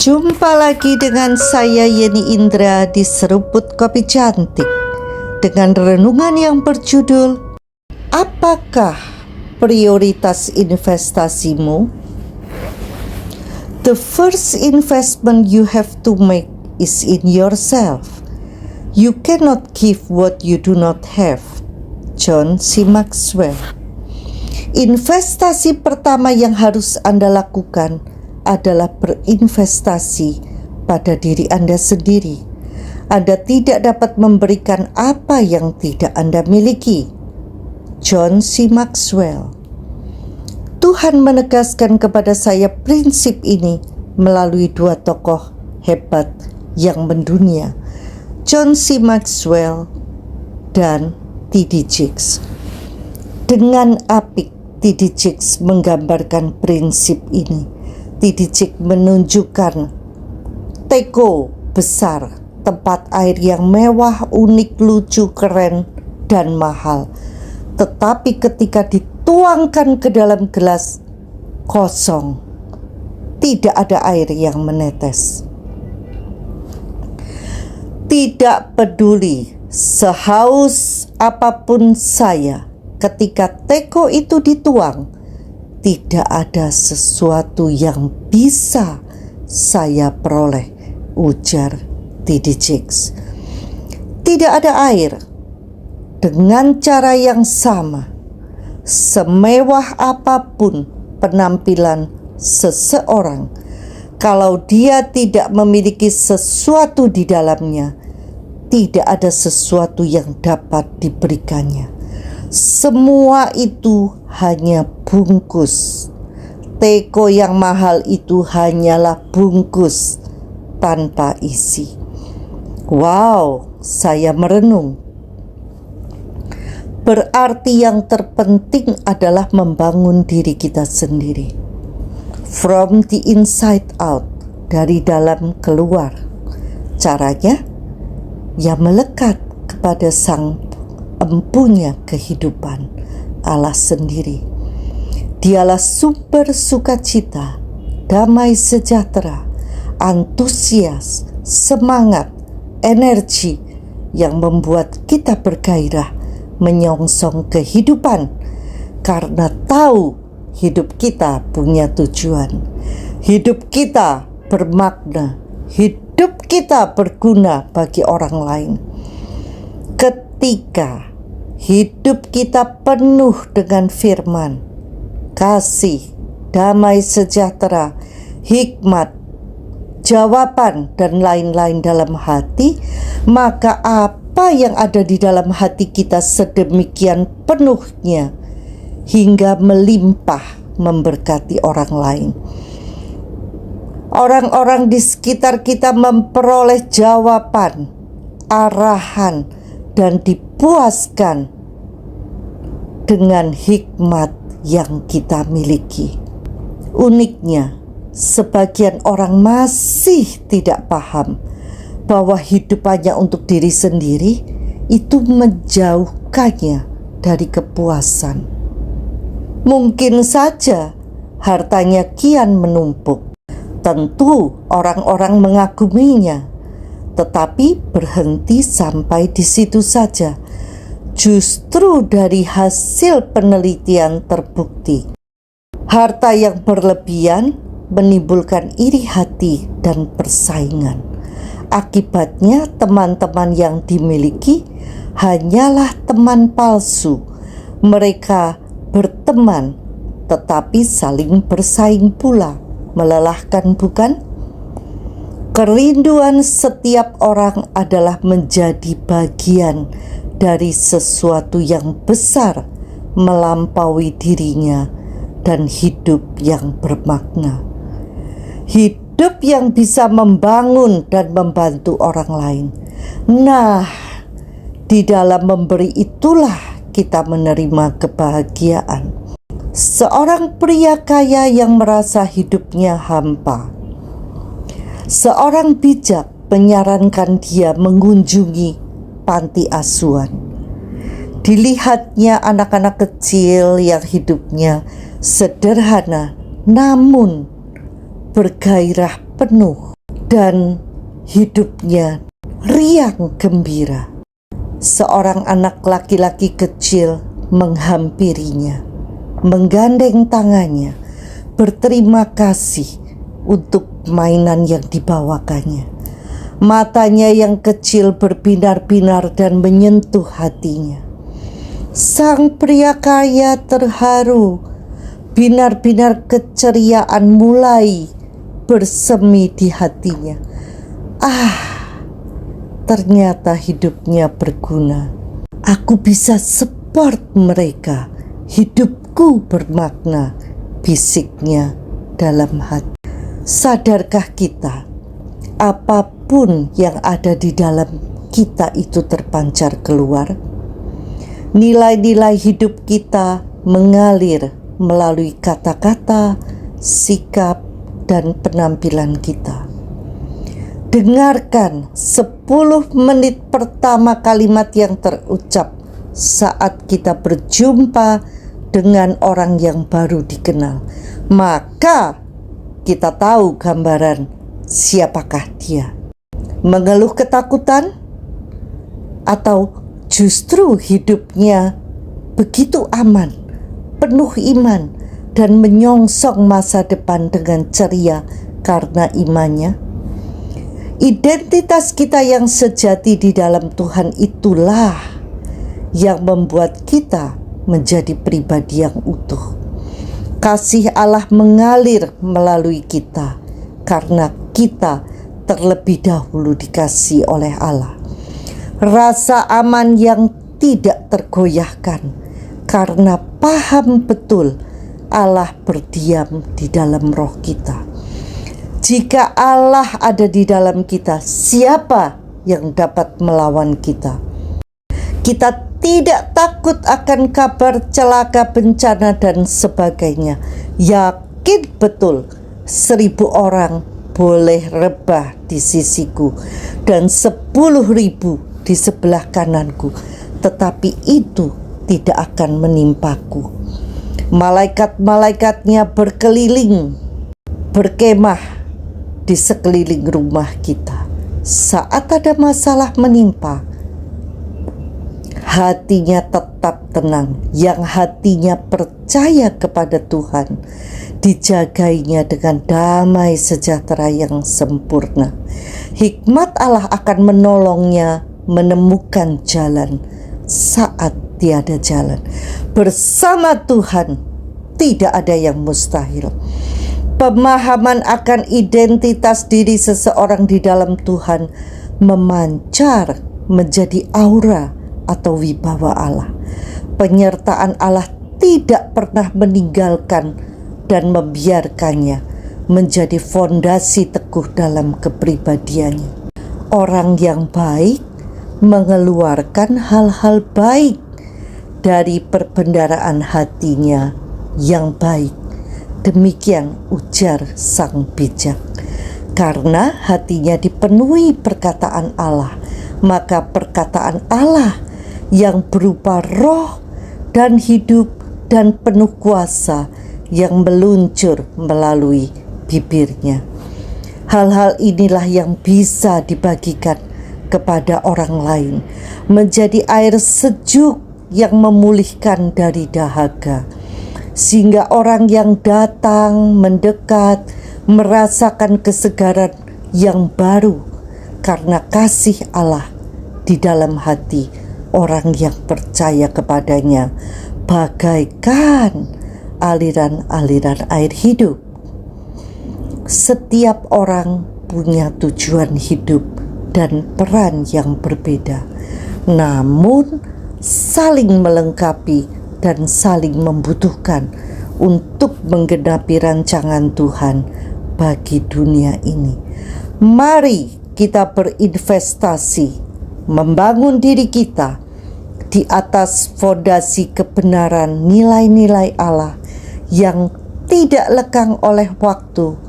Jumpa lagi dengan saya Yeni Indra di Seruput Kopi Cantik dengan renungan yang berjudul Apakah prioritas investasimu? The first investment you have to make is in yourself. You cannot give what you do not have. John C. Maxwell. Investasi pertama yang harus Anda lakukan adalah berinvestasi pada diri Anda sendiri. Anda tidak dapat memberikan apa yang tidak Anda miliki. John C. Maxwell. Tuhan menegaskan kepada saya prinsip ini melalui dua tokoh hebat yang mendunia, John C. Maxwell dan T.D. Jakes. Dengan apik T.D. Jakes menggambarkan prinsip ini. T.D. Jakes menunjukkan teko besar, tempat air yang mewah, unik, lucu, keren, dan mahal. Tetapi ketika dituangkan ke dalam gelas kosong, tidak ada air yang menetes. Tidak peduli sehaus apapun saya, ketika teko itu dituang, tidak ada sesuatu yang bisa saya peroleh, ujar T.D. Jakes. Tidak ada air. Dengan cara yang sama, semewah apapun penampilan seseorang, kalau dia tidak memiliki sesuatu di dalamnya, tidak ada sesuatu yang dapat diberikannya. Semua itu hanya bungkus. Teko yang mahal itu hanyalah bungkus tanpa isi. Wow, saya merenung. Berarti yang terpenting adalah membangun diri kita sendiri. From the inside out, dari dalam keluar. Caranya, ya melekat kepada Sang Empunya kehidupan, Allah sendiri. Dialah sumber sukacita, damai sejahtera, antusias, semangat, energi yang membuat kita bergairah menyongsong kehidupan karena tahu hidup kita punya tujuan. Hidup kita bermakna, hidup kita berguna bagi orang lain. Ketika hidup kita penuh dengan firman, kasih, damai sejahtera, hikmat, jawaban, dan lain-lain dalam hati, maka apa yang ada di dalam hati kita sedemikian penuhnya hingga melimpah memberkati orang lain. Orang-orang di sekitar kita memperoleh jawaban, arahan, dan dipuaskan dengan hikmat yang kita miliki. Uniknya, sebagian orang masih tidak paham bahwa hidup hanya untuk diri sendiri itu menjauhkannya dari kepuasan. Mungkin saja hartanya kian menumpuk. Tentu orang-orang mengaguminya, tetapi berhenti sampai di situ saja. Justru dari hasil penelitian terbukti, harta yang berlebihan menimbulkan iri hati dan persaingan. Akibatnya teman-teman yang dimiliki hanyalah teman palsu. Mereka berteman tetapi saling bersaing pula. Melelahkan, bukan? Kerinduan setiap orang adalah menjadi bagian dari sesuatu yang besar melampaui dirinya dan hidup yang bermakna. Hidup yang bisa membangun dan membantu orang lain. Nah, di dalam memberi itulah kita menerima kebahagiaan. Seorang pria kaya yang merasa hidupnya hampa. Seorang bijak menyarankan dia mengunjungi panti asuhan. Dilihatnya anak-anak kecil yang hidupnya sederhana namun bergairah penuh dan hidupnya riang gembira. Seorang anak laki-laki kecil menghampirinya, menggandeng tangannya, berterima kasih untuk mainan yang dibawakannya. Matanya yang kecil berbinar-binar dan menyentuh hatinya. Sang pria kaya terharu, binar-binar keceriaan mulai bersemi di hatinya. Ternyata hidupnya berguna. Aku bisa support mereka. Hidupku bermakna, bisiknya dalam hati. Sadarkah kita, apapun yang ada di dalam kita itu terpancar keluar? Nilai-nilai hidup kita mengalir melalui kata-kata, sikap, dan penampilan kita. Dengarkan 10 menit pertama kalimat yang terucap saat kita berjumpa dengan orang yang baru dikenal. Maka kita tahu gambaran siapakah dia. Mengeluh ketakutan atau justru hidupnya begitu aman, penuh iman, dan menyongsong masa depan dengan ceria karena imannya? Identitas kita yang sejati di dalam Tuhan itulah yang membuat kita menjadi pribadi yang utuh. Kasih Allah mengalir melalui kita karena kita terlebih dahulu dikasihi oleh Allah. Rasa aman yang tidak tergoyahkan karena paham betul Allah berdiam di dalam roh kita. Jika Allah ada di dalam kita, siapa yang dapat melawan kita? Kita tidak takut akan kabar celaka, bencana, dan sebagainya. Yakin betul 1000 orang boleh rebah di sisiku dan 10.000 di sebelah kananku, tetapi itu tidak akan menimpaku. Malaikat-malaikatnya berkeliling, berkemah di sekeliling rumah kita. Saat ada masalah menimpa, hatinya tetap tenang. Yang hatinya percaya kepada Tuhan, dijagainya dengan damai sejahtera yang sempurna. Hikmat Allah akan menolongnya menemukan jalan saat tiada jalan. Bersama Tuhan tidak ada yang mustahil. Pemahaman akan identitas diri seseorang di dalam Tuhan memancar menjadi aura atau wibawa Allah. Penyertaan Allah tidak pernah meninggalkan dan membiarkannya menjadi fondasi teguh dalam kepribadiannya. Orang yang baik mengeluarkan hal-hal baik dari perbendaharaan hatinya yang baik. Demikian ujar sang bijak. Karena hatinya dipenuhi perkataan Allah, maka perkataan Allah yang berupa roh dan hidup dan penuh kuasa yang meluncur melalui bibirnya. Hal-hal inilah yang bisa dibagikan kepada orang lain, menjadi air sejuk yang memulihkan dari dahaga, sehingga orang yang datang mendekat merasakan kesegaran yang baru karena kasih Allah di dalam hati orang yang percaya kepadanya, bagaikan aliran-aliran air hidup. Setiap orang punya tujuan hidup dan peran yang berbeda, namun saling melengkapi dan saling membutuhkan untuk menggenapi rancangan Tuhan bagi dunia ini. Mari kita berinvestasi membangun diri kita di atas fondasi kebenaran nilai-nilai Allah yang tidak lekang oleh waktu,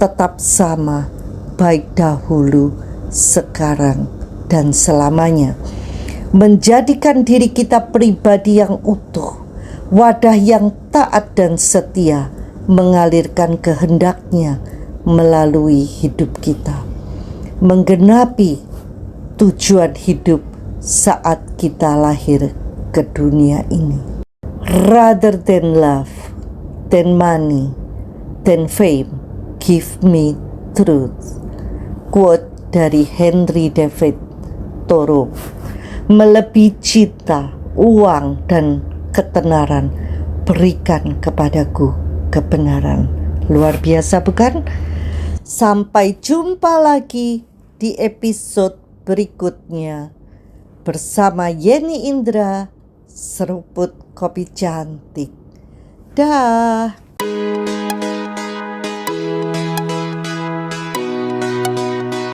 tetap sama, baik dahulu, sekarang, dan selamanya. Menjadikan diri kita pribadi yang utuh, wadah yang taat dan setia, mengalirkan kehendaknya melalui hidup kita. menggenapi tujuan hidup saat kita lahir ke dunia ini. Rather than love, than money, than fame, give me truth. Quote dari Henry David Thoreau. Melebihi cinta, uang, dan ketenaran, berikan kepadaku kebenaran. Luar biasa bukan? Sampai jumpa lagi di episode berikutnya bersama Yeni Indra, seruput kopi cantik. Dah.